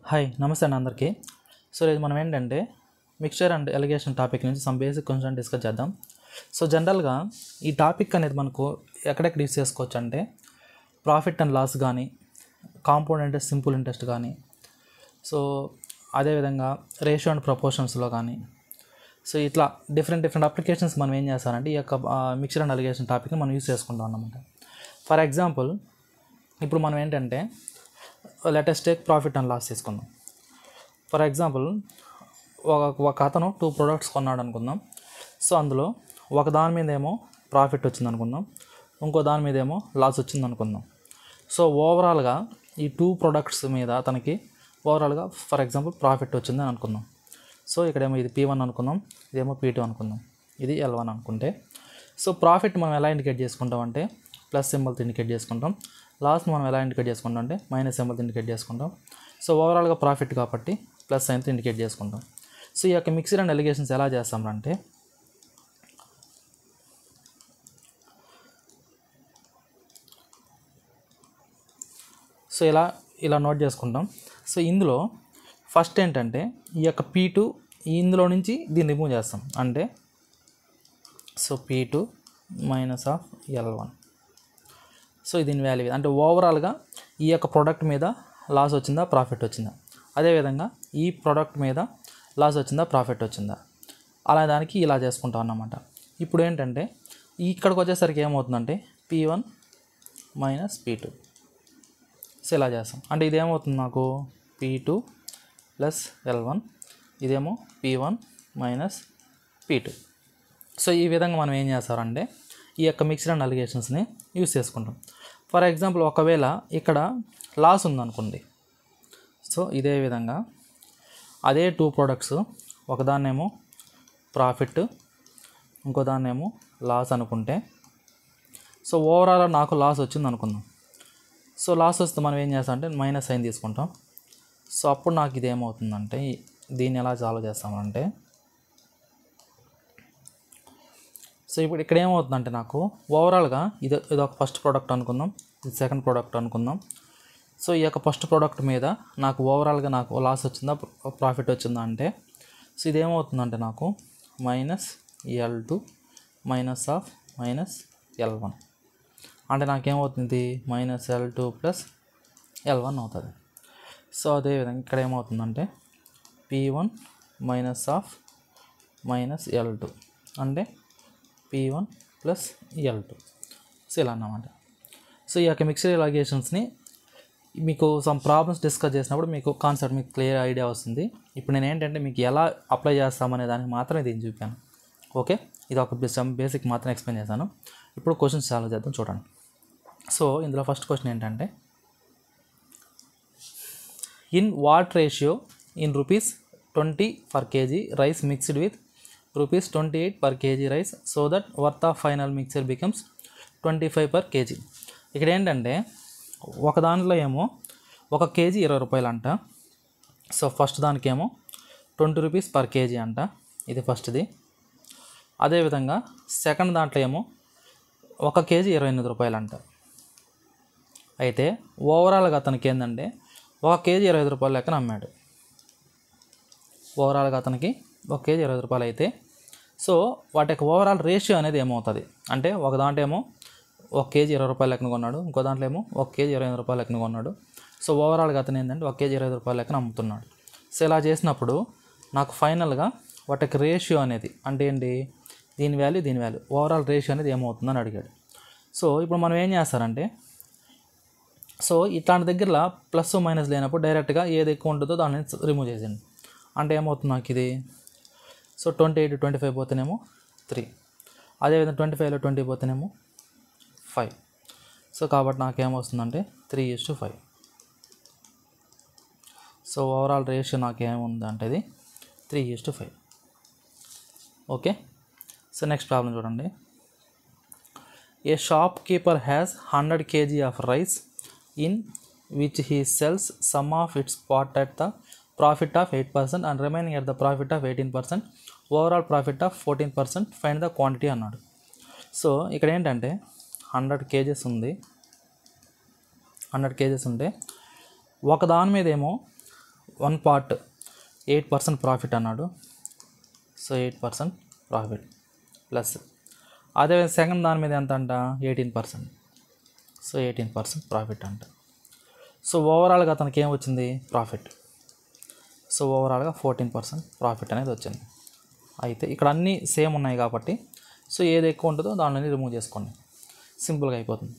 Hi నమస్తే అండి అందరికీ. సో ఇది మనం ఏంటంటే మిక్చర్ అండ్ ఎలిగేషన్ టాపిక్ నుంచి సమ్ బేసిక్ కొంచెం డిస్కస్ చేద్దాం. సో జనరల్గా ఈ టాపిక్ అనేది మనకు ఎక్కడెక్కడ యూస్ చేసుకోవచ్చు అంటే ప్రాఫిట్ అండ్ లాస్ కానీ, కాంపౌండ్ ఇంట్రెస్ట్, సింపుల్ ఇంట్రెస్ట్ కానీ, సో అదేవిధంగా రేషియో అండ్ ప్రపోర్షన్స్లో కానీ, సో ఇట్లా డిఫరెంట్ అప్లికేషన్స్ మనం ఏం చేస్తారంటే ఈ యొక్క మిక్చర్ అండ్ ఎలిగేషన్ టాపిక్ని మనం యూస్ చేసుకుంటాం అన్నమాట. ఫర్ ఎగ్జాంపుల్ ఇప్పుడు మనం ఏంటంటే latest take profit and loss తీసుకుందాం. ఫర్ ఎగ్జాంపుల్ ఒక అతను 2 ప్రోడక్ట్స్ కొన్నాడు అనుకుందాం. సో అందులో ఒక దాని మీద ఏమో ప్రాఫిట్ వచ్చింది అనుకుందాం, ఇంకో దాని మీద ఏమో లాస్ వచ్చింది అనుకుందాం. సో ఓవరాల్గా ఈ 2 ప్రోడక్ట్స్ మీద అతనికి ఓవరాల్గా ఫర్ ఎగ్జాంపుల్ ప్రాఫిట్ వచ్చిందని అనుకుందాం. సో ఇక్కడేమో ఇది P1 అనుకుందాం, ఇదేమో P2 అనుకుందాం, ఇది L1 అనుకుంటే, సో ప్రాఫిట్ మనం ఎలా ఇండికేట్ చేసుకుంటాం అంటే ప్లస్ సింబల్తో ఇండికేట్ చేసుకుంటాం, లాస్ట్ని మనం ఎలా ఇండికేట్ చేసుకుంటాం అంటే మైనస్ సింబల్తో ఇండికేట్ చేసుకుంటాం. సో ఓవరాల్గా ప్రాఫిట్ కాబట్టి ప్లస్ సైన్తో ఇండికేట్ చేసుకుంటాం. సో ఈ యొక్క మిక్సర్ అండ్ ఎలిగేషన్స్ ఎలా చేస్తామంటే సో ఇలా నోట్ చేసుకుంటాం. సో ఇందులో ఫస్ట్ ఏంటంటే ఈ యొక్క P2 ఇందులో నుంచి దీన్ని రిమూవ్ చేస్తాం, అంటే so P2 minus of L1. So దీని వాల్యూ అంటే ఓవరాల్గా ఈ యొక్క ప్రోడక్ట్ మీద లాస్ వచ్చిందా, ప్రాఫిట్ వచ్చిందా, అదేవిధంగా ఈ ప్రోడక్ట్ మీద లాస్ వచ్చిందా, ప్రాఫిట్ వచ్చిందా, అలా దానికి ఇలా చేసుకుంటాం అన్నమాట. ఇప్పుడు ఏంటంటే ఇక్కడికి వచ్చేసరికి ఏమవుతుందంటే P1 మైనస్ P2. సో ఇలా చేస్తాం, అంటే ఇదేమవుతుంది నాకు P2 ప్లస్ L1, ఇదేమో P1 మైనస్ P2. సో ఈ విధంగా మనం ఏం చేస్తారంటే ఈ యొక్క మిక్స్డ్ అండ్ ఎలిగేషన్స్ని యూస్ చేసుకుంటాం. ఫర్ ఎగ్జాంపుల్ ఒకవేళ ఇక్కడ లాస్ ఉందనుకోండి, సో ఇదే విధంగా అదే 2 ప్రోడక్ట్స్ ఒకదాన్నేమో ప్రాఫిట్, ఇంకో దాన్నేమో లాస్ అనుకుంటే, సో ఓవరాల్ నాకు లాస్ వచ్చింది అనుకుందాం. సో లాస్ వస్తే మనం ఏం చేస్తాం అంటే మైనస్ సైన్ తీసుకుంటాం. సో అప్పుడు నాకు ఇది ఏమవుతుందంటే దీన్ని ఎలా సాల్వ్ చేస్తామంటే, సో ఇప్పుడు ఇక్కడ ఏమవుతుందంటే నాకు ఓవరాల్గా ఇదొక ఫస్ట్ ప్రోడక్ట్ అనుకుందాం, ఇది సెకండ్ ప్రోడక్ట్ అనుకుందాం. సో ఈ యొక్క ఫస్ట్ ప్రోడక్ట్ మీద నాకు ఓవరాల్గా నాకు లాస్ వచ్చిందా, ప్రాఫిట్ వచ్చిందా అంటే, సో ఇదేమవుతుందంటే నాకు minus L2 minus of minus L1, అంటే నాకేమవుతుంది మైనస్ L2 ప్లస్ L1 అవుతుంది. సో అదేవిధంగా ఇక్కడ ఏమవుతుందంటే P1 minus of minus L2 అంటే P1 ప్లస్ L2. సో ఇలా అన్నమాట. సో ఈ యొక్క మిక్సర్ ఎలిగేషన్స్ని మీకు సమ్ ప్రాబ్లమ్స్ డిస్కస్ చేసినప్పుడు మీకు కాన్సెప్ట్ మీకు క్లియర్ ఐడియా వస్తుంది. ఇప్పుడు నేను ఏంటంటే మీకు ఎలా అప్లై చేస్తామనే దానికి మాత్రం ఇది చూపాను. ఓకే, ఇది ఒక సమ్ బేసిక్ మాత్రం ఎక్స్ప్లెయిన్ చేశాను. ఇప్పుడు క్వశ్చన్స్ సాల్వ్ చేద్దాం, చూడండి. సో ఇందులో ఫస్ట్ క్వశ్చన్ ఏంటంటే in what ratio in ₹20 per kg rice mixed with ₹28 per kg rice so that worth of final mixture becomes 25 per kg. ఇక్కడ ఏంటంటే ఒక దాంట్లో ఏమో 1 kg ₹20 అంట. సో ఫస్ట్ దానికేమో ₹20 per kg అంట, ఇది ఫస్ట్ది. అదేవిధంగా సెకండ్ దాంట్లో ఏమో 1 kg ₹28 అంట. అయితే ఓవరాల్గా అతనికి ఏంటంటే 1 kg ₹25 లెక్కన అమ్మాడు. ఓవరాల్గా అతనికి 1 kg ₹20 అయితే సో వాటి యొక్క ఓవరాల్ రేషియో అనేది ఏమవుతుంది అంటే ఒక దాంట్లో ఏమో 1 kg ₹20 లెక్కన కొన్నాడు, ఇంకో దాంట్లో ఏమో 1 kg ₹25 లెక్కన కొన్నాడు. సో ఓవరాల్గా అతను ఏంటంటే 1 kg ₹25 లెక్కన అమ్ముతున్నాడు. సో ఇలా చేసినప్పుడు నాకు ఫైనల్గా వాటి యొక్క రేషియో అనేది అంటే ఏంటి, దీని వాల్యూ ఓవరాల్ రేషియో అనేది ఏమవుతుందని అడిగాడు. సో ఇప్పుడు మనం ఏం చేస్తారంటే సో ఇట్లాంటి దగ్గరలో ప్లస్ మైనస్ లేనప్పుడు డైరెక్ట్గా ఏది ఎక్కువ ఉంటుందో దాన్ని రిమూవ్ చేసేయండి. అంటే ఏమవుతుంది నాకు ఇది, సో 28 25 పోతేనేమో 3, అదేవిధంగా 25లో 20 పోతేనేమో 5. సో కాబట్టి నాకేమొస్తుందంటే 3:5. సో ఓవరాల్ రేషియో నాకేముందంటే ఇది 3:5. ఓకే, సో నెక్స్ట్ ప్రాబ్లం చూడండి. A shopkeeper has 100 kg of rice in which he sells some of its part at the profit of 8% and remaining at the profit of 18%, overall profit of 14%, find the quantity అన్నాడు. So ఇక్కడ ఏంటంటే 100 kgs ఉంది. 100 kgs ఉంటే ఒక దాని మీద ఏమో one part 8% profit అన్నాడు. సో 8% ప్రాఫిట్ ప్లస్ అదే సెకండ్ దాని మీద ఎంత అంట 18%. సో 18% ప్రాఫిట్ అంట. సో ఓవరాల్గా అతనికి ఏం వచ్చింది ప్రాఫిట్. సో ఓవరాల్గా 14% ప్రాఫిట్ అనేది వచ్చింది. అయితే ఇక్కడ అన్నీ సేమ్ ఉన్నాయి కాబట్టి సో ఏది ఎక్కువ ఉంటుందో దానిని రిమూవ్ చేసుకోండి, సింపుల్గా అయిపోతుంది.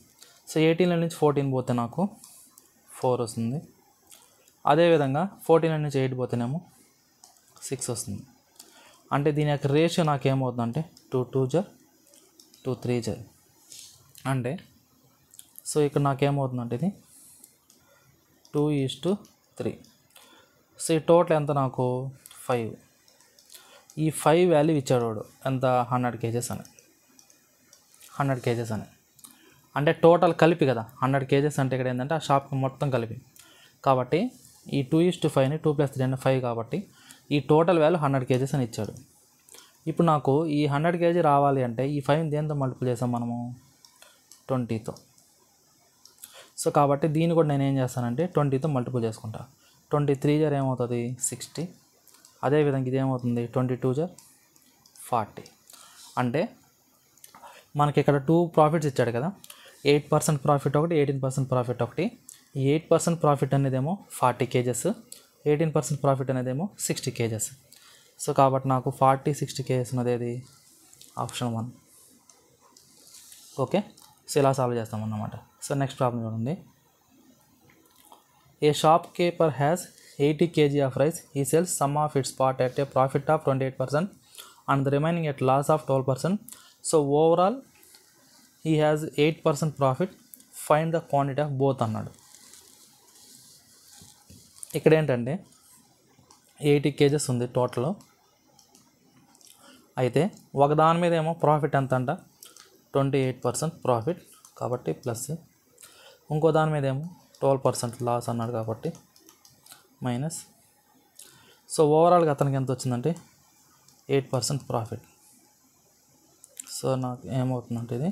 సో 18 నుంచి 14 పోతే నాకు 4 వస్తుంది. అదేవిధంగా 14 నుంచి 8 పోతేనేమో 6 వస్తుంది. అంటే దీని యొక్క రేషియో నాకు ఏమవుతుందంటే 2 2 జర్ 2 3 జర్ అంటే సో ఇక్కడ నాకేమవుతుందంటే ఇది 2:3. సో ఈ టోటల్ ఎంత నాకు 5. ఈ 5 వాల్యూ ఇచ్చాడు వాడు ఎంత 100 kgs అని. 100 kgs అని అంటే టోటల్ కలిపి కదా 100 kgs అంటే ఇక్కడ ఏంటంటే ఆ షాప్ మొత్తం కలిపి. కాబట్టి ఈ 2:5ని 2 + 3 అంటే 5 కాబట్టి ఈ టోటల్ వాల్యూ 100 kgs అని ఇచ్చాడు. ఇప్పుడు నాకు ఈ 100 kg రావాలి అంటే ఈ 5ని దేంతో మల్టిపుల్ చేసాం మనము 20తో. సో కాబట్టి దీన్ని కూడా నేను ఏం చేస్తానంటే 20తో మల్టిపుల్ చేసుకుంటా. 23 జర్ ఏమవుతుంది 60. అదేవిధంగా ఇది ఏమవుతుంది 22 జర్ 40. అంటే మనకి ఇక్కడ 2 ప్రాఫిట్స్ ఇచ్చాడు కదా, 8% ప్రాఫిట్ ఒకటి, 18% ప్రాఫిట్ ఒకటి. ఈ 8% ప్రాఫిట్ అనేదేమో 40 kgs, 18% ప్రాఫిట్ అనేదేమో 60 kgs. సో కాబట్టి నాకు 40 60 kgs అనేది ఆప్షన్ 1. ఓకే, సో ఇలా సాల్వ్ చేస్తామన్నమాట. సో నెక్స్ట్ ప్రాబ్లం చూడండి. A shopkeeper has 80 kg of rice. He sells some of its part at a profit of 28% and the remaining at loss of 12%. So overall he has 8% profit. Find the quantity of both అన్నాడు. ఇక్కడ ఏంటంటే 80 kgs ఉంది total. అయితే ఒక దాని మీద ఏమో profit ఎంత అంట 28% ప్రాఫిట్ కాబట్టి ప్లస్, ఇంకో దాని మీద ఏమో 12% లాస్ అన్నాడు కాబట్టి మైనస్. సో ఓవరాల్గా అతనికి ఎంత వచ్చిందంటే 8% ప్రాఫిట్. సో నాకు ఏమవుతుందంటే ఇది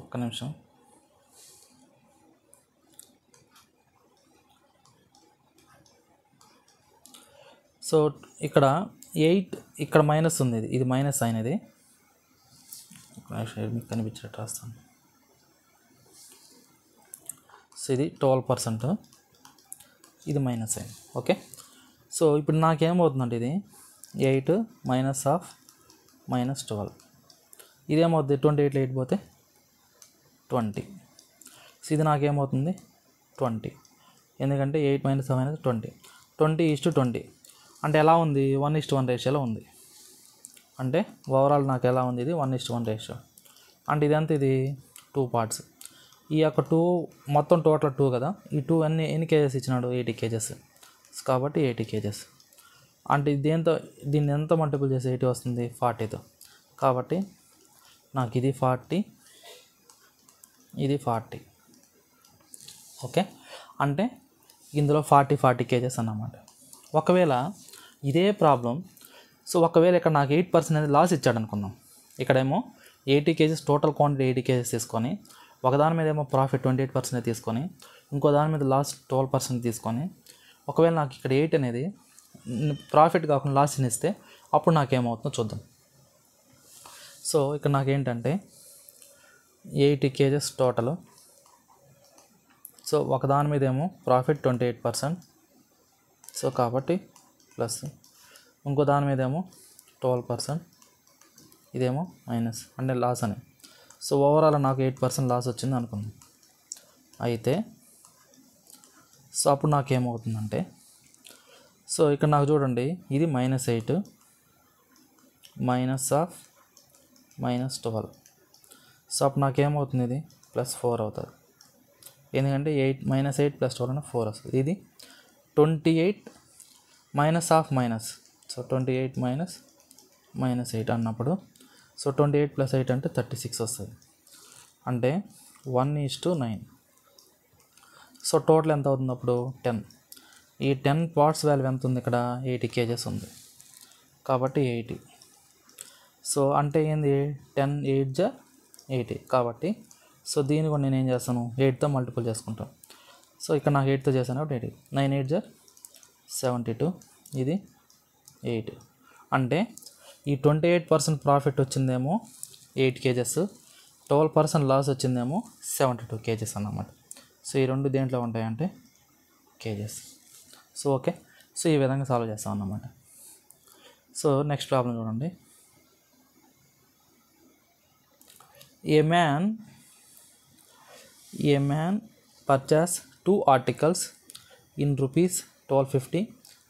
ఒక్క నిమిషం. సో ఇక్కడ 8 ఇక్కడ మైనస్ ఉంది, ఇది మైనస్ అయినది. మీకు కనిపించేటట్టు రాస్తాను. సో ఇది 12%, ఇది మైనస్ అయింది. ఓకే, సో ఇప్పుడు నాకేమవుతుందంటే ఇది 8 మైనస్ ఆఫ్ మైనస్ 12. ఇదేమవుతుంది 28లో 8 పోతే 20. సో ఇది నాకేమవుతుంది 20, ఎందుకంటే 8 మైనస్ 20. 20:20 అంటే ఎలా ఉంది 1:1 రేషియోలో ఉంది. అంటే ఓవరాల్ నాకు ఎలా ఉంది ఇది 1:1 రేషియో. అంటే ఇదంతా ఇది 2 పార్ట్స్. ఈ యొక్క 2 మొత్తం టోటల్ 2 కదా, ఈ 2 ఎన్ని కేజెస్ ఇచ్చినాడు 80 kgs. కాబట్టి 80 kgs అంటే దీన్ని ఎంత మల్టిపుల్ చేసి 80 వస్తుంది 40తో. కాబట్టి నాకు ఇది 40, ఇది 40. ఓకే, అంటే ఇందులో 40 kgs అన్నమాట. ఒకవేళ ఇదే ప్రాబ్లం, సో ఒకవేళ ఇక్కడ నాకు 8% అనేది లాస్ ఇచ్చాడు అనుకుందాం. ఇక్కడేమో 80 kgs టోటల్ క్వాంటిటీ 80 kgs తీసుకొని ఒకదాని మీద ఏమో ప్రాఫిట్ 28% తీసుకొని ఇంకో దాని మీద లాస్ 12% తీసుకొని ఒకవేళ నాకు ఇక్కడ 8 అనేది ప్రాఫిట్ కాకుండా లాస్ ఇస్తే అప్పుడు నాకేమవుతుందో చూద్దాం. సో ఇక్కడ నాకేంటంటే 80 kgs టోటల్. సో ఒకదాని మీద ఏమో ప్రాఫిట్ 28%. సో కాబట్టి ప్లస్, ఇంకో దాని మీద ఏమో 12%, ఇదేమో మైనస్ అంటే లాస్ అని. సో ఓవరాల్ నాకు 8% లాస్ వచ్చింది అనుకుందాం. అయితే సో అప్పుడు నాకేమవుతుందంటే, సో ఇక్కడ నాకు చూడండి ఇది -8 మైనస్ ఆఫ్ -12. సో అప్పుడు నాకేమవుతుంది ఇది +4 అవుతుంది, ఎందుకంటే 8 + 12 అంటే 4 వస్తుంది. ఇది 28 మైనస్ ఆఫ్ మైనస్. సో 28 -8 అన్నప్పుడు సో 28 + 8 అంటే 36 వస్తుంది. అంటే 1:9. సో టోటల్ ఎంత అవుతుంది అప్పుడు 10. ఈ 10 పార్ట్స్ వాల్యూ ఎంత ఉంది ఇక్కడ 80 kgs ఉంది కాబట్టి 80. సో అంటే ఏంది 10 8 జా 80 కాబట్టి సో దీన్ని కూడా నేను ఏం చేస్తాను 8తో మల్టిపుల్ చేసుకుంటాను. సో ఇక్కడ నాకు 8తో చేశాను కాబట్టి 80 9 8 జర్ 72 ఇది 8 అంటే ఈ 28% ప్రాఫిట్ వచ్చిందేమో 8 kgs 12% లాస్ వచ్చిందేమో 72 kgs అన్నమాట. సో ఈ రెండు దేంట్లో ఉంటాయంటే kgs. సో ఓకే, సో ఈ విధంగా సాల్వ్ చేస్తాం అన్నమాట. సో నెక్స్ట్ ప్రాబ్లం చూడండి. ఏ man purchase 2 articles in rupees 1250.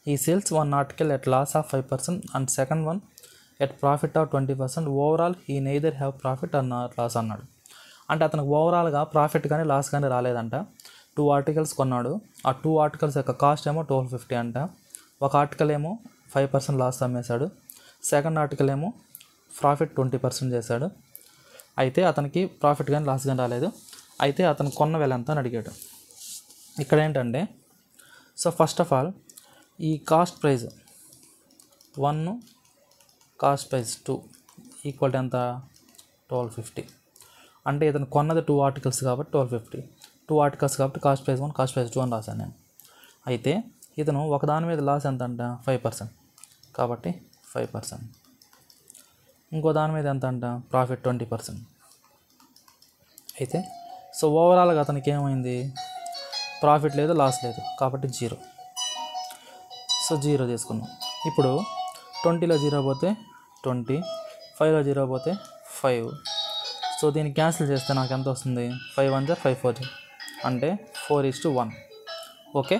He sells one article at loss of 5% and second one at profit of 20%. Overall he neither have profit or loss అన్నాడు. అంటే అతనికి ఓవరాల్గా profit కానీ లాస్ కానీ రాలేదంట. 2 ఆర్టికల్స్ కొన్నాడు. ఆ 2 ఆర్టికల్స్ యొక్క కాస్ట్ ఏమో 1250 అంట. ఒక ఆర్టికల్ ఏమో 5% లాస్ అమ్మేశాడు. సెకండ్ ఆర్టికల్ ఏమో ప్రాఫిట్ 20% చేశాడు. అయితే అతనికి ప్రాఫిట్ కానీ లాస్ కానీ రాలేదు. అయితే అతను కొన్న వెల ఎంత అని అడిగాడు. ఇక్కడ ఏంటంటే సో ఫస్ట్ ఆఫ్ ఆల్ ఈ cost price 1 cost price 2 equal to ఎంత 1250. అంటే ఇతను కొన్నది 2 ఆర్టికల్స్ కాబట్టి 1250. 2 ఆర్టికల్స్ కాబట్టి కాస్ట్ ప్రైస్ 1 కాస్ట్ ప్రైస్ 2 అని రాశాను నేను. అయితే ఇతను ఒక దాని మీద లాస్ ఎంత అంట 5% కాబట్టి 5%. ఇంకో దాని మీద ఎంత అంట ప్రాఫిట్ 20%. అయితే సో ఓవరాల్గా అతనికి ఏమైంది ప్రాఫిట్ లేదు లాస్ లేదు కాబట్టి 0. సో 0 తీసుకున్నాం. ఇప్పుడు 20లో 0 పోతే 20, 5లో 0 పోతే 5. సో దీన్ని క్యాన్సిల్ చేస్తే నాకు ఎంత వస్తుంది 5 1 5 4 అంటే 4:1. ఓకే,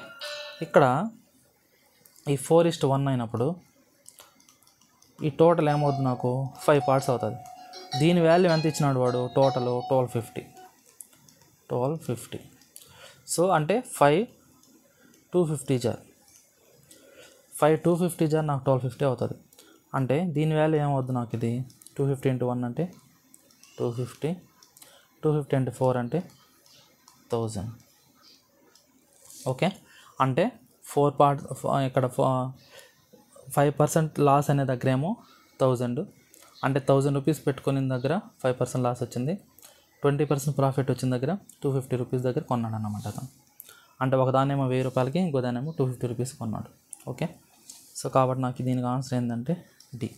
ఇక్కడ ఈ 4:1 అయినప్పుడు ఈ టోటల్ ఏమవుతుంది నాకు 5 పార్ట్స్ అవుతుంది. దీని వాల్యూ ఎంత ఇచ్చినాడు వాడు టోటల్ 1250. సో అంటే 5 250 జార్ 5 250 జార్ నాకు 1250 అవుతుంది. అంటే దీని వాల్యూ ఏమవుతుంది నాకు ఇది 250 × 1 అంటే 250, 250 × 4 అంటే 1000. ఓకే, అంటే 4 పార్ట్స్ ఇక్కడ 5% లాస్ అనే దగ్గర ఏమో 1000 అంటే 1000 రూపీస్ పెట్టుకునే దగ్గర 5% లాస్ వచ్చింది. 20% ప్రాఫిట్ వచ్చిన దగ్గర 250 రూపీస్ దగ్గర కొన్నాడు అన్నమాట అతను. అంటే ఒకదానేమో 1000 రూపాయలకి ఇంకో దానేమో 250 రూపీస్ కొన్నాడు. ఓకే, సో కాబట్టి నాకు దీనికి ఆన్సర్ ఏంటంటే డి.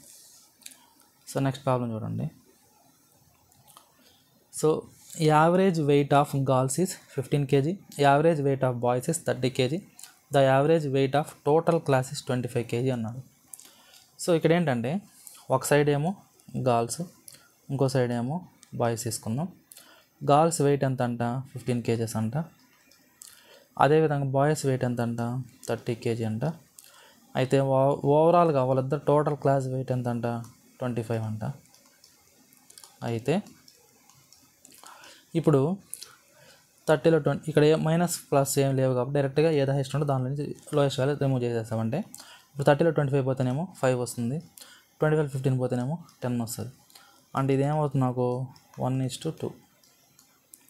సో నెక్స్ట్ ప్రాబ్లం చూడండి. So average weight of girls is 15 kg, average weight of boys is 30 kg, the average weight of total class is 25 kg అన్నాడు. సో ఇక్కడ ఏంటంటే ఒక సైడ్ ఏమో గర్ల్స్ ఇంకో సైడ్ ఏమో బాయ్స్ తీసుకుందాం. గర్ల్స్ వెయిట్ ఎంత అంట 15 kgs అంట. అదేవిధంగా బాయ్స్ వెయిట్ ఎంత అంట 30 kg అంట. అయితే ఓవరాల్గా వాళ్ళిద్దరు టోటల్ క్లాస్ వెయిట్ ఎంత అంట 25 అంట. అయితే ఇప్పుడు 30లో 20 ఇక్కడ మైనస్ ప్లస్ ఏం లేవు కాబట్టి డైరెక్ట్గా ఏదో హైయెస్ట్ ఉంటే దాని నుంచి లోయెస్ట్ వాల్యూ రిమూవ్ చేసేస్తామంటే ఇప్పుడు 30లో 25 పోతేనేమో 5 వస్తుంది, 25 15 పోతేనేమో 10 వస్తుంది. అంటే ఇది ఏమవుతుంది నాకు 1:2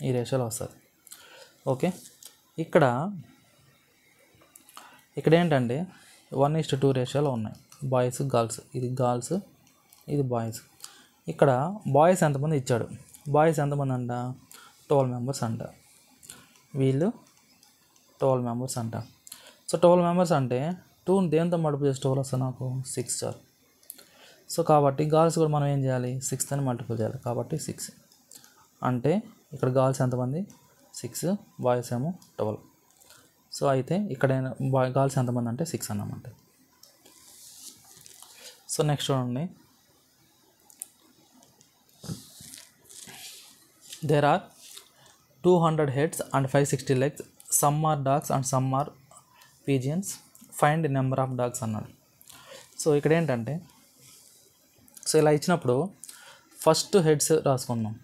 ఈ రేషియోలో వస్తుంది. ఓకే, ఇక్కడ ఏంటంటే 1:2 రేషియోలో ఉన్నాయి బాయ్స్ గర్ల్స్. ఇది గర్ల్స్ ఇది బాయ్స్. ఇక్కడ బాయ్స్ ఎంతమంది ఇచ్చాడు, బాయ్స్ ఎంతమంది అంట 12 మెంబర్స్ అంట. వీళ్ళు 12 మెంబర్స్ అంట. సో 12 మెంబర్స్ అంటే 2 దేంతో మల్టిపుల్ చేసి 12 వస్తుంది నాకు 6 చాలు. సో కాబట్టి గర్ల్స్ కూడా మనం ఏం చేయాలి 6 అని మల్టిపుల్ చేయాలి కాబట్టి 6. అంటే ఇక్కడ గర్ల్స్ ఎంతమంది 6, బాయ్స్ ఏమో 12. సో అయితే ఇక్కడ గర్ల్స్ ఎంతమంది అంటే 6 అన్నమాట. సో నెక్స్ట్ చూడండి. There are 200 heads and 560 legs, some are dogs and some are pigeons, find number of dogs అన్నాడు. సో ఇక్కడ ఏంటంటే సో ఇలా ఇచ్చినప్పుడు ఫస్ట్ హెడ్స్ రాసుకుందాం.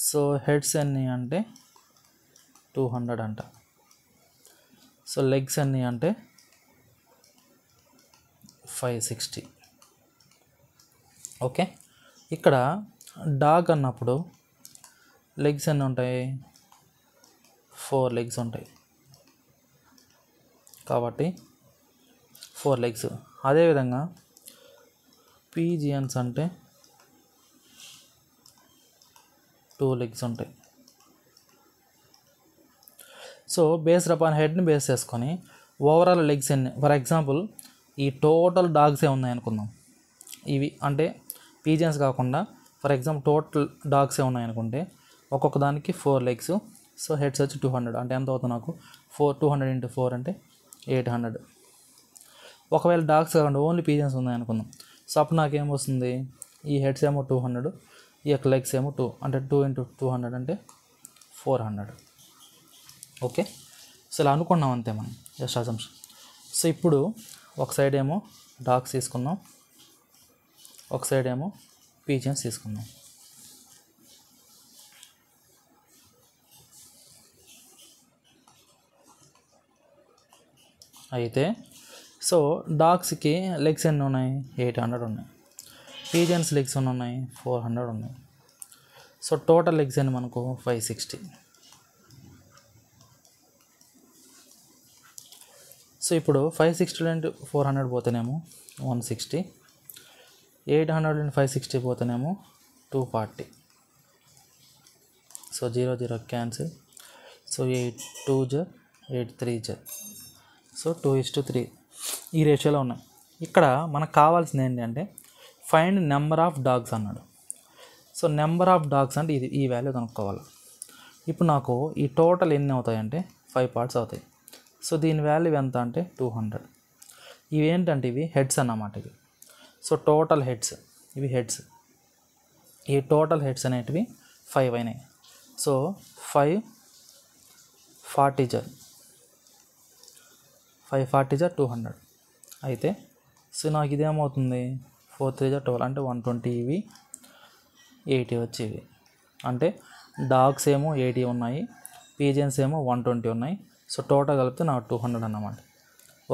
సో హెడ్స్ ఎన్ని అంటే 200 అంట. సో లెగ్స్ ఎన్ని అంటే 560. ఓకే, ఇక్కడ డాగ్ అన్నప్పుడు లెగ్స్ ఎన్ని ఉంటాయి 4 లెగ్స్ ఉంటాయి కాబట్టి 4 లెగ్స్. అదేవిధంగా పీజియన్స్ అంటే 2 లెగ్స్ ఉంటాయి. సో బేస్డ్ అపాన్ హెడ్ని బేస్ చేసుకొని ఓవరాల్ లెగ్స్ ఎన్ని, ఫర్ ఎగ్జాంపుల్ ఈ టోటల్ డాగ్సే ఉన్నాయి అనుకుందాం. ఇవి అంటే పీజియన్స్ కాకుండా ఫర్ ఎగ్జాంపుల్ టోటల్ డాగ్సే ఉన్నాయి అనుకుంటే ఒక్కొక్క దానికి 4 లెగ్స్. సో హెడ్స్ వచ్చి 200 అంటే ఎంత అవుతుంది నాకు 200 × 4 అంటే 800. ఒకవేళ డాగ్స్ కాకుండా ఓన్లీ పీజియన్స్ ఉన్నాయి అనుకుందాం. సో అప్పుడు నాకేమొస్తుంది, ఈ హెడ్స్ ఏమో 200, ఈ యొక్క లెగ్స్ ఏమో 2 అంటే 2 × 200 అంటే 400. ఓకే, సో ఇలా అనుకున్నాం అంతే మనం, జస్ట్ అజంప్షన్. సో ఇప్పుడు ఒక సైడ్ ఏమో డాగ్స్ తీసుకుందాం, ఒక సైడ్ ఏమో పీజియన్స్ తీసుకుందాం. అయితే సో డాగ్స్కి లెగ్స్ ఎన్ని ఉన్నాయి, 800 ఉన్నాయి. పీజియన్స్ లెగ్స్ ఎన్ని ఉన్నాయి, 400 ఉన్నాయి. సో టోటల్ లెగ్స్ ఎన్ని మనకు 560. సో ఇప్పుడు 560 × 400 పోతేనేమో 160, 800 × 560 పోతేనేమో 240. So 0 0 cancel. సో 8 2 8 3 సో 2:3 ఈ రేషియోలో ఉన్నాయి. ఇక్కడ మనకు కావాల్సింది ఏంటంటే ఫైండ్ నెంబర్ ఆఫ్ డాగ్స్ అన్నాడు. సో నెంబర్ ఆఫ్ డాగ్స్ అంటే ఇది, ఈ వాల్యూ కనుక్కోవాలి. ఇప్పుడు నాకు ఈ టోటల్ ఎన్ని అవుతాయంటే 5 పార్ట్స్ అవుతాయి. సో దీని వాల్యూ ఎంత అంటే 200. ఇవి ఏంటంటే ఇవి హెడ్స్ అన్నమాట ఇవి. సో టోటల్ హెడ్స్, ఇవి హెడ్స్. ఈ టోటల్ హెడ్స్ అనేటివి 5 అయినాయి. సో 5 40 200 అయితే సో నాకు ఇదేమవుతుంది 4 3 12 అంటే 120. ఇవి 80 వచ్చి ఇవి అంటే డాగ్స్ ఏమో 80 ఉన్నాయి, పీజియన్స్ ఏమో 120 ఉన్నాయి. సో టోటల్ కలిపితే నాకు 200 అన్నమాట.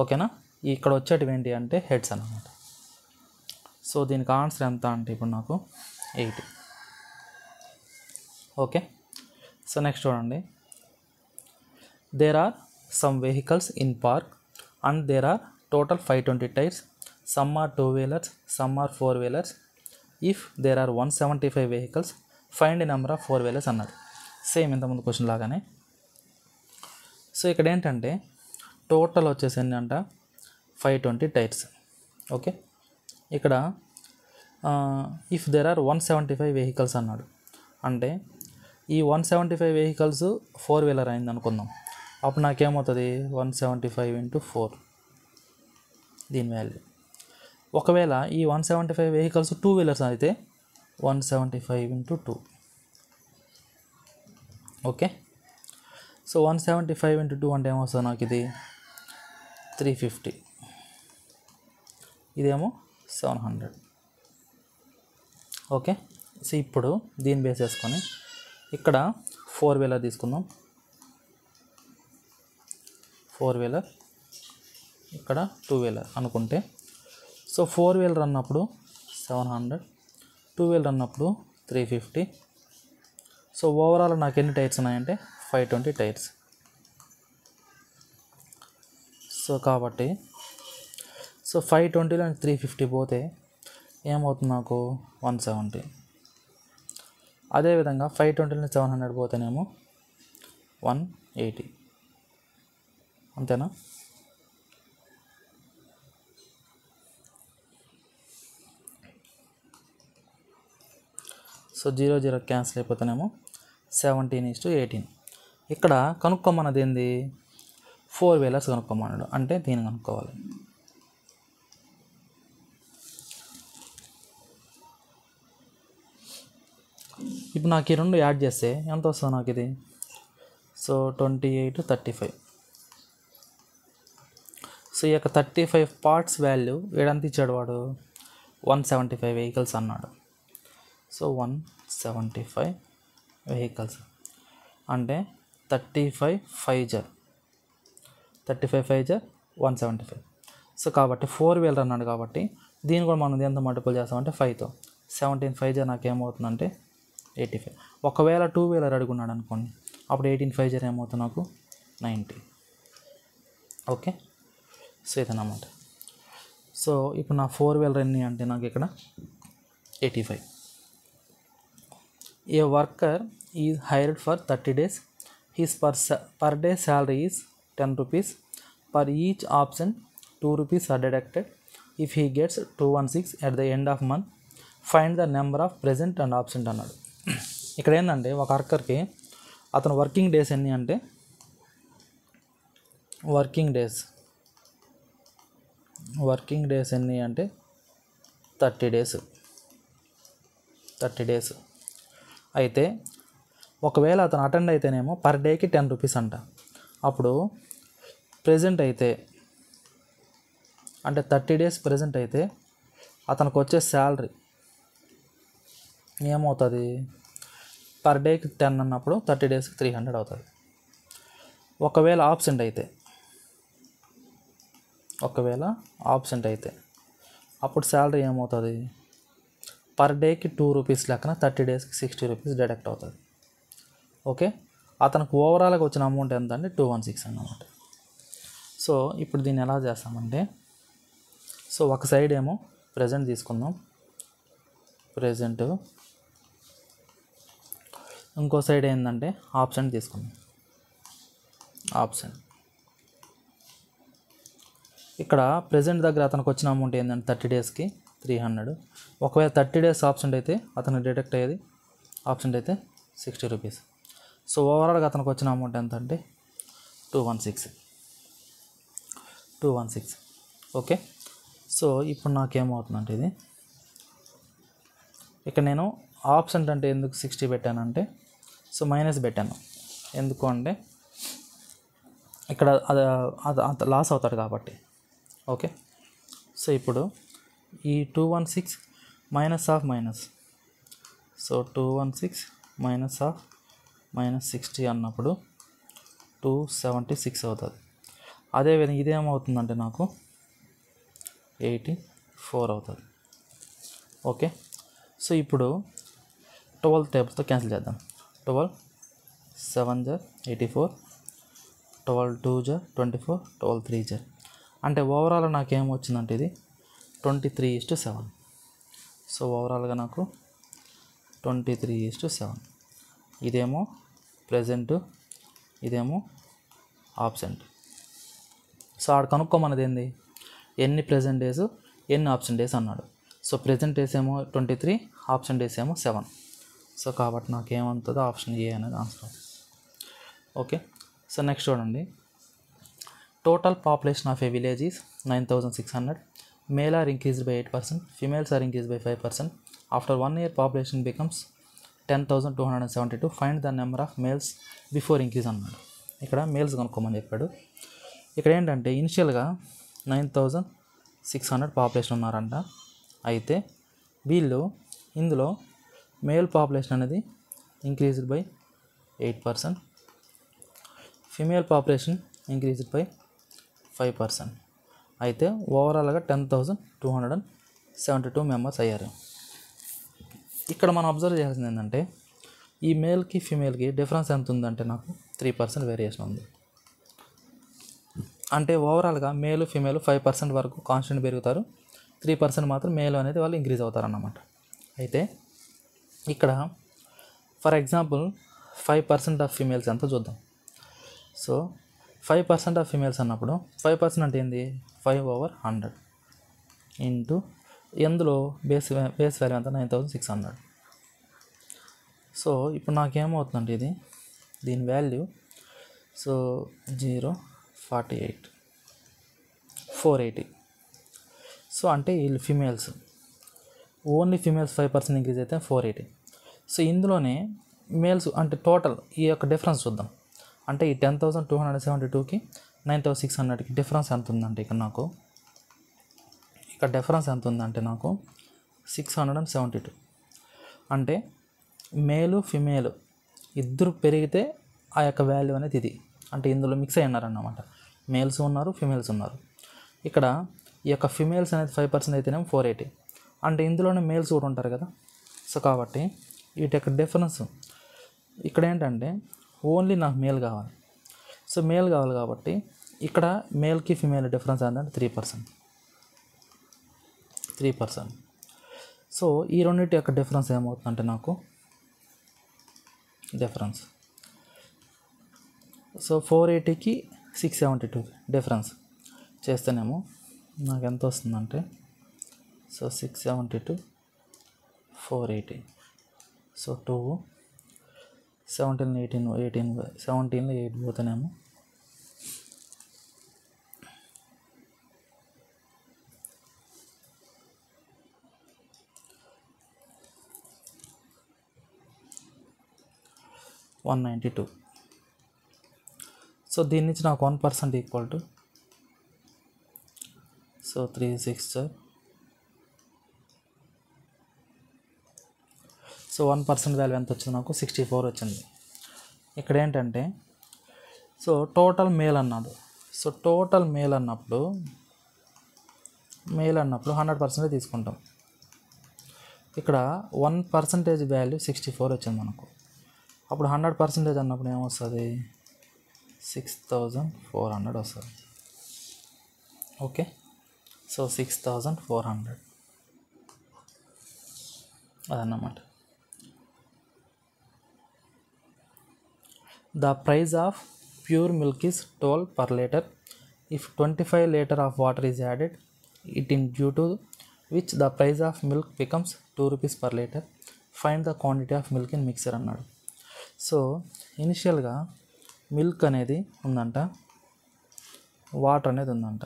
ఓకేనా, ఇక్కడ వచ్చేటివి ఏంటి అంటే హెడ్స్ అన్నమాట. సో దీనికి ఆన్సర్ ఎంత అంటే ఇప్పుడు నాకు 80. ఓకే, సో నెక్స్ట్ చూడండి. There are some vehicles in park and there are total 520 tyres. Some are 2-wheelers, some are 4-wheelers. If there are 175 vehicles find number of 4-wheelers అన్నాడు. Same ఇంతకుముందు question లాగానే. So ఇక్కడ ఏంటంటే total వచ్చేసి ఏంటంట 520 tyres. Okay, ఇక్కడ if there are 175 vehicles అన్నాడు. అంటే ఈ 175 వెహికల్స్ 4-wheeler అయింది అనుకుందాం. అప్పుడు నాకేమవుతుంది 175 × 4 దీని వాల్యూ. ఒకవేళ ఈ 175 వెహికల్స్ 2-wheelers అయితే 175 × 2. ఓకే, సో 175 × 2 అంటే ఏమొస్తుంది నాకు ఇది 350, ఇదేమో 700. ఓకే, సో ఇప్పుడు దీన్ని బేస్ చేసుకొని ఇక్కడ 4-wheeler తీసుకుందాం. 4-wheeler, ఇక్కడ 2-wheeler అనుకుంటే సో 4-wheeler అన్నప్పుడు 700, 2-wheeler అన్నప్పుడు 350. సో ఓవరాల్ నాకు ఎన్ని టైర్స్ ఉన్నాయంటే 520 టైర్స్. సో కాబట్టి సో 520లో 350 పోతే ఏమవుతుంది నాకు 170. అదేవిధంగా 520లో 700 పోతేనేమో 180. అంతేనా? సో 0 0 క్యాన్సిల్ అయిపోతేనేమో 17:18. ఇక్కడ కనుక్కోమన్నది ఏంది 4-wheelers కనుక్కోమన్నాడు. అంటే దీన్ని కనుక్కోవాలి. ఇప్పుడు నాకు ఈ రెండు యాడ్ చేస్తే ఎంత వస్తుంది నాకు ఇది? సో 28 35. సో ఈ యొక్క 35 పార్ట్స్ వాల్యూ ఏడంత ఇచ్చాడు వాడు 175 వెహికల్స్ అన్నాడు. సో 175 వెహికల్స్ అంటే 35 5 175. సో కాబట్టి 4-wheeler అన్నాడు కాబట్టి దీన్ని కూడా మనం ఎంత మల్టిపుల్ చేస్తామంటే 5తో. 17 5 నాకు ఏమవుతుందంటే 85. ఒకవేళ 2-wheeler అడుగున్నాడు అనుకోండి, అప్పుడు 18 5 ఏమవుతుంది నాకు 90. ఓకే, సో ఇదన్నమాట. సో ఇప్పుడు నా 4-wheeler ఎన్ని అంటే నాకు ఇక్కడ 85. A worker is hired for 30 days. His per day salary is 10 rupees. Per each absent 2 rupees are deducted. If he gets 216 at the end of month, find the number of present and absent అన్నాడు. ఇక్కడ ఏంటంటే ఒక వర్కర్కి అతను working days ఎన్ని అంటే working days ఎన్ని అంటే 30 days. అయితే ఒకవేళ అతను అటెండ్ అయితేనేమో పర్ డేకి 10 రూపీస్ అంట. అప్పుడు ప్రెజెంట్ అయితే అంటే 30 days ప్రెజెంట్ అయితే అతనికి వచ్చే శాలరీ ఏమవుతుంది, పర్ డేకి 10 అన్నప్పుడు 30 daysకి 300 అవుతుంది. ఒకవేళ ఆబ్సెంట్ అయితే అప్పుడు శాలరీ ఏమవుతుంది, పర్ డేకి 2 రూపీస్ లెక్కన 30 daysకి 60 రూపీస్ డిడక్ట్ అవుతుంది. ఓకే, అతనికి ఓవరాల్గా వచ్చిన అమౌంట్ ఎంత అంటే 216 అన్నమాట. సో ఇప్పుడు దీన్ని ఎలా చేస్తామంటే, సో ఒక సైడ్ ఏమో ప్రెజెంట్ తీసుకుందాం, ప్రెజెంట్. ఇంకో సైడ్ ఏంటంటే ఆబ్సెంట్ తీసుకుందాం, ఆబ్సెంట్. ఇక్కడ ప్రెజెంట్ దగ్గర అతనికి వచ్చిన అమౌంట్ ఏంటంటే 30 daysకి 300. ఒకవేళ 30 days ఆబ్సెంట్ అయితే అతనికి డిడక్ట్ అయ్యేది ఆబ్సెంట్ అయితే 60 రూపీస్. సో ఓవరాల్గా అతనికి వచ్చిన అమౌంట్ ఎంత అంటే 216. ఓకే, సో ఇప్పుడు నాకేమవుతుందంటే ఇది ఇక్కడ నేను ఆబ్సెంట్ అంటే ఎందుకు 60 పెట్టానంటే, సో మైనస్ పెట్టాను. ఎందుకు అంటే ఇక్కడ అది లాస్ అవుతాడు కాబట్టి. ఓకే, సో ఇప్పుడు ఈ 216 minus of minus, so 216 minus of -60 అన్నప్పుడు 276 అవుతుంది. అదేవిధంగా ఇదేమవుతుందంటే నాకు 84 అవుతుంది. ఓకే, సో ఇప్పుడు 12 టేబుల్స్తో క్యాన్సిల్ చేద్దాం. 12 7 జర్ 84, 12 2 జర్ 24, 12 3 జర్ అంటే ఓవరాల్ నాకేమొచ్చిందంటే ఇది 23:7. సో ఓవరాల్గా నాకు 23:7. ఇదేమో ప్రెజెంట్, ఇదేమో ఆబ్సెంట్. సో ఆడ కనుక్కోమన్నది ఏంది, ఎన్ని ప్రెజెంట్ డేస్ ఎన్ని ఆబ్సెంట్ డేస్ అన్నాడు. సో ప్రెజెంట్ డేస్ ఏమో 23, ఆబ్సెంట్ డేస్ ఏమో 7. సో కాబట్టి నాకు ఏమవుతుందో ఆప్షన్ ఏ అనేది ఆన్సర్. ఓకే, సో నెక్స్ట్ చూడండి. Total population of a village is 9600. Male are increased by 8%, females are increased by 5%. After 1 year population becomes 10,272. Find the number of males before increase అన్నాడు. ఇక్కడ males కనుక్కోమని చెప్పాడు. ఇక్కడ ఏంటంటే ఇనిషియల్గా 9600 population ఉన్నారంట. అయితే వీళ్ళు ఇందులో మేల్ పాపులేషన్ అనేది increased by 8%, female population increased by 5%. అయితే ఓవరాల్గా 10,272 మెంబర్స్ అయ్యారు. ఇక్కడ మనం అబ్జర్వ్ చేయాల్సింది ఏంటంటే ఈ మేల్కి ఫీమేల్కి డిఫరెన్స్ ఎంత ఉందంటే నాకు 3% వేరియేషన్ ఉంది. అంటే ఓవరాల్గా మేలు ఫీమేల్ 5% వరకు కాన్స్టెంట్ పెరుగుతారు, 3% మాత్రం మేల్ అనేది వాళ్ళు ఇంక్రీజ్ అవుతారు అన్నమాట. అయితే ఇక్కడ ఫర్ ఎగ్జాంపుల్ 5% ఆఫ్ ఫీమేల్స్ ఎంత చూద్దాం. సో 5% ఆఫ్ ఫీమేల్స్ అన్నప్పుడు 5% అంటే ఏంది, 5/100 ఇంటూ ఎందులో బేస్ వాల్యూ ఎంత 9600. సో ఇప్పుడు నాకేమవుతుందంటే ఇది దీని వాల్యూ సో 0.48 480. సో అంటే వీళ్ళు ఫీమేల్స్ ఓన్లీ ఫీమేల్స్ 5% ఇంక్రీజ్ అయితే 480. సో ఇందులోనే మేల్స్ అంటే టోటల్ ఈ యొక్క డిఫరెన్స్ చూద్దాం. అంటే ఈ 10,272కి 9600కి డిఫరెన్స్ ఎంత ఉందంటే ఇక్కడ డిఫరెన్స్ ఎంత ఉందంటే నాకు 672. అంటే మేలు ఫిమేలు ఇద్దరు పెరిగితే ఆ యొక్క వాల్యూ అనేది ఇది. అంటే ఇందులో మిక్స్ అయి ఉన్నారన్నమాట, మేల్స్ ఉన్నారు ఫిమేల్స్ ఉన్నారు. ఇక్కడ ఈ యొక్క ఫిమేల్స్ అనేది 5% అయితేనేమో 480. అంటే ఇందులోనే మేల్స్ కూడా ఉంటారు కదా. సో కాబట్టి వీటి యొక్క డిఫరెన్స్ ఇక్కడ ఏంటంటే ఓన్లీ నాకు మేల్ కావాలి. సో మేల్ కావాలి కాబట్టి ఇక్కడ మేల్కి ఫిమేల్ డిఫరెన్స్ ఏంటంటే 3%. సో ఈ రెండింటి యొక్క డిఫరెన్స్ ఏమవుతుందంటే నాకు డిఫరెన్స్. సో 480కి 672 డిఫరెన్స్ చేస్తేనేమో నాకు ఎంత వస్తుందంటే, సో 672 480, సో 2 17 18 17లో 8 పోతేనేమో 192. సో దీని నుంచి నాకు 1% equal to, so 3 6, so 1% value ఎంత వచ్చింది నాకు 64 వచ్చింది. ఇక్కడ ఏంటంటే సో టోటల్ మేల్ అన్నాడు. సో టోటల్ మేల్ అన్నప్పుడు 100% తీసుకుంటాం. ఇక్కడ 1% వాల్యూ 64 వచ్చింది మనకు. అప్పుడు 100% అన్నప్పుడు ఏమొస్తుంది, 6400 వస్తుంది. ఓకే, సో 6400 అదన్నమాట. The price of pure milk is 12 per liter if 25 liter of water is added, it in due to which the price of milk becomes 2 rupees per liter. Find the quantity of milk in mixer అన్నాడు. So ఇనిషియల్గా milk అనేది ఉందంట, water అనేది ఉందంట.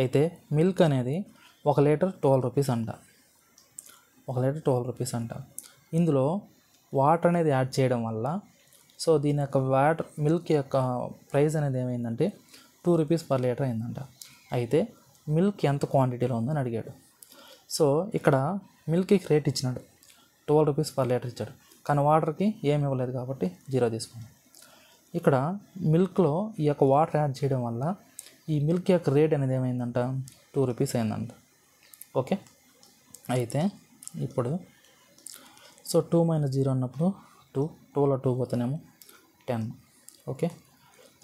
అయితే milk అనేది 1 litre 12 rupees అంట, 1 litre 12 rupees అంట. ఇందులో వాటర్ అనేది యాడ్ చేయడం వల్ల సో దీని యొక్క మిల్క్ యొక్క ప్రైస్ అనేది ఏమైందంటే 2 రూపీస్ పర్ లీటర్ అయిందంట. అయితే మిల్క్ ఎంత క్వాంటిటీలో ఉందని అడిగాడు. సో ఇక్కడ మిల్క్కి రేట్ ఇచ్చినాడు, 12 రూపీస్ పర్ లీటర్ ఇచ్చాడు, కానీ వాటర్కి ఏమి ఇవ్వలేదు కాబట్టి 0 తీసుకున్నాం. ఇక్కడ మిల్క్లో ఈ యొక్క వాటర్ యాడ్ చేయడం వల్ల ఈ మిల్క్ యొక్క రేట్ అనేది ఏమైందంట 2 రూపీస్ అయిందంట. ఓకే, అయితే ఇప్పుడు సో 2 - 0 అన్నప్పుడు 2లో 2 పోతేనేమో 10. ఓకే,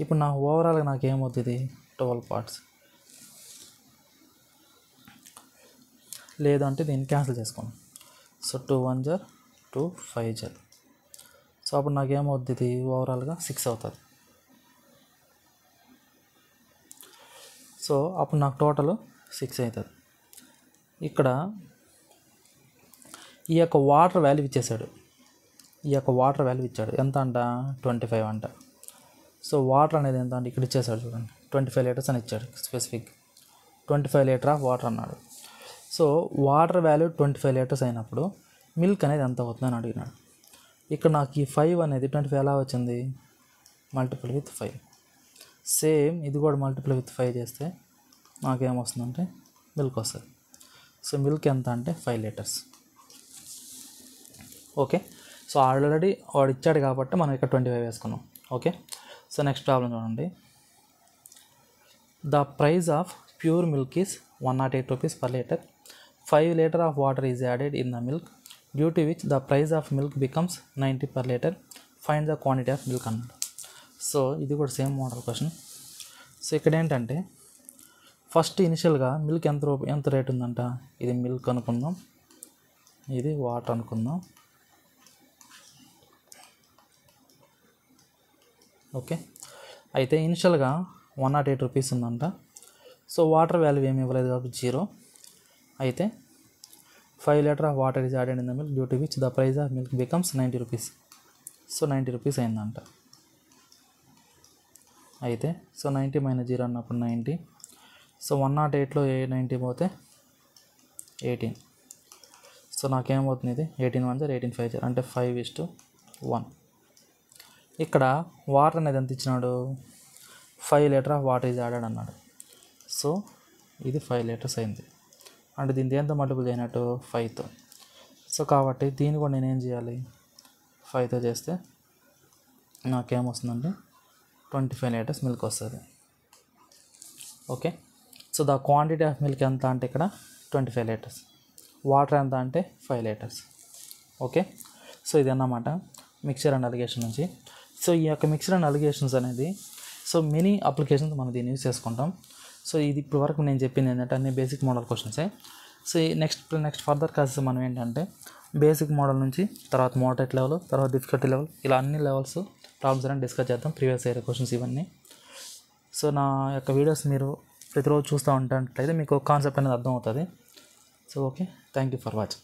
ఇప్పుడు నాకు ఓవరాల్గా నాకు ఏమవుతుంది 12 పార్ట్స్. లేదంటే దీన్ని క్యాన్సిల్ చేసుకోండి. సో 2 1 జర్ 2 5 జర్, సో అప్పుడు నాకు ఏమవుతుంది ఓవరాల్గా 6 అవుతుంది. సో అప్పుడు నాకు టోటల్ 6 అవుతుంది. ఇక్కడ ఈ యొక్క వాటర్ వాల్యూ ఇచ్చేసాడు, ఎంత అంట 25 అంట. సో వాటర్ అనేది ఎంత అంటే ఇక్కడ ఇచ్చేసాడు చూడండి, 25 లీటర్స్ అని ఇచ్చాడు స్పెసిఫిక్, 25 లీటర్ ఆఫ్ వాటర్ అన్నాడు. సో వాటర్ వాల్యూ 25 లీటర్స్ అయినప్పుడు మిల్క్ అనేది ఎంత అవుతుందని అడిగినాడు. ఇక్కడ నాకు ఈ 5 అనేది 25 ఎలా వచ్చింది, మల్టిపుల్ విత్ 5. సేమ్ ఇది కూడా మల్టిపుల్ విత్ 5 చేస్తే నాకేమొస్తుందంటే మిల్క్ వస్తుంది. సో మిల్క్ ఎంత అంటే 5 లీటర్స్. ఓకే, సో ఆల్రెడీ వాడు ఇచ్చాడు కాబట్టి మనం ఇక్కడ 25 వేసుకున్నాం. ఓకే, సో నెక్స్ట్ ప్రాబ్లం చూడండి. The price of pure milk is 108 rupees per litre. 5 litre of water is added in the milk due to which the price of milk becomes 90 per litre. Find the quantity of milk అన్నాడు. So ఇది కూడా same model question. So ఇక్కడ ఏంటంటే first ఇనిషియల్గా milk ఎంత rate ఉందంట, ఇది milk అనుకుందాం, ఇది వాటర్ అనుకుందాం. ఓకే, అయితే ఇనిషియల్గా 108 రూపీస్ ఉందంట. సో వాటర్ వాల్యూ ఏమి ఇవ్వలేదు కాబట్టి 0. అయితే 5 litre of water is added in the milk due to which the price of milk becomes 90 rupees. So 90 rupees అయిందంట. అయితే సో 90 - 0 అన్నప్పుడు 90. సో 108లో 90 పోతే 18. సో నాకేమవుతుంది, ఇది 18 1 జర్ 18 5 జర్ అంటే 5:1. ఇక్కడ వాటర్ అనేది ఎంత ఇచ్చినాడు, 5 litre of water is added అన్నాడు. సో ఇది 5 లీటర్స్ అయింది, అంటే దీని దేంతో మల్టిపుల్ చేయనట్టు 5తో. సో కాబట్టి దీన్ని కూడా నేనేం చేయాలి, 5తో చేస్తే నాకేమొస్తుందంటే 25 లీటర్స్ మిల్క్ వస్తుంది. Okay, so the quantity of milk ఎంత అంటే ఇక్కడ 25 లీటర్స్, వాటర్ ఎంత అంటే 5 లీటర్స్. ఓకే, సో ఇది అన్నమాట మిక్చర్ అండ్ అలిగేషన్ నుంచి. సో ఈ యొక్క మిక్చర్ అండ్ అలిగేషన్స్ అనేది సో మెనీ అప్లికేషన్స్ మనం దీన్ని యూజ్ చేసుకుంటాం. సో ఇది ఇప్పుడు వరకు నేను చెప్పింది ఏంటంటే అన్ని బేసిక్ మోడల్ క్వశ్చన్సే. సో నెక్స్ట్ ఫర్దర్ క్లాసెస్ మనం ఏంటంటే బేసిక్ మోడల్ నుంచి తర్వాత మోడరేట్ లెవెల్, తర్వాత డిఫికల్టీ లెవెల్, ఇలా అన్ని లెవెల్స్ ప్రాబ్లమ్స్ అని డిస్కస్ చేద్దాం. ప్రీవియస్ ఇయర్ క్వశ్చన్స్ ఇవన్నీ. సో నా యొక్క వీడియోస్ మీరు ప్రతిరోజు చూస్తూ ఉంటే మీకు కాన్సెప్ట్ అనేది అర్థం అవుతుంది. So okay, thank you for watching.